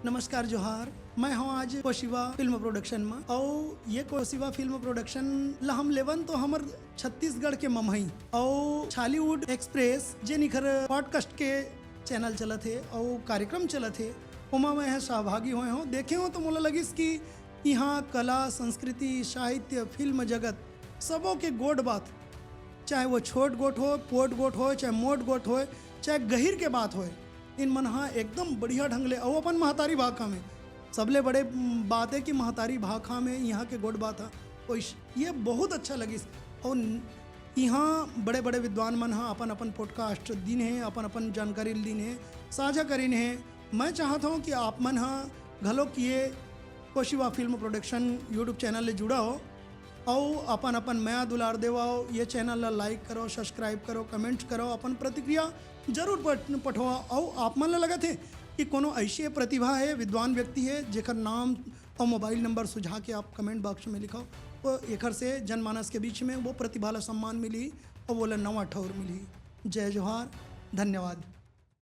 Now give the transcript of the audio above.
नमस्कार जोहार। मैं हूँ आज कोशिवा फिल्म प्रोडक्शन में और ये कोशिवा फिल्म प्रोडक्शन ला हम लेवन तो हमर छत्तीसगढ़ के ममहई और छालीवुड एक्सप्रेस जे निखर पॉडकास्ट के चैनल चलत है और कार्यक्रम चलत है उमा में सहभागी हुए हो देखे हो तो मोला लगिस कि यहाँ कला संस्कृति साहित्य फिल्म जगत सबों के गोट बात, चाहे वो छोट गोट हो पोट गोट हो चाहे मोट गोट हो चाहे गहिर के बात हो, इन मन हाँ एकदम बढ़िया ढंग ले और अपन महतारी भाखा में सबले बड़े बात है कि महतारी भाखा में यहाँ के गोट बात है ये बहुत अच्छा लगिस। और यहाँ बड़े बड़े विद्वान मन हाँ अपन अपन पॉडकास्ट दिन है अपन अपन जानकारी दिन है साझा करीन है। मैं चाहता हूँ कि आप मन हाँ घलो किए कोशिवा फिल्म प्रोडक्शन यूट्यूब चैनल ले जुड़ा हो और अपन अपन माया दुलार देवाओ, ये चैनल ला लाइक करो सब्सक्राइब करो कमेंट करो अपन प्रतिक्रिया जरूर पठवा। और आप मन ला लगत है कि कोनो ऐसी प्रतिभा है विद्वान व्यक्ति है जेकर नाम और मोबाइल नंबर सुझा के आप कमेंट बॉक्स में लिखाओ तो एकर से जनमानस के बीच में वो प्रतिभा ला सम्मान मिली और वो ला नवा ठौर मिली। जय जोहार, धन्यवाद।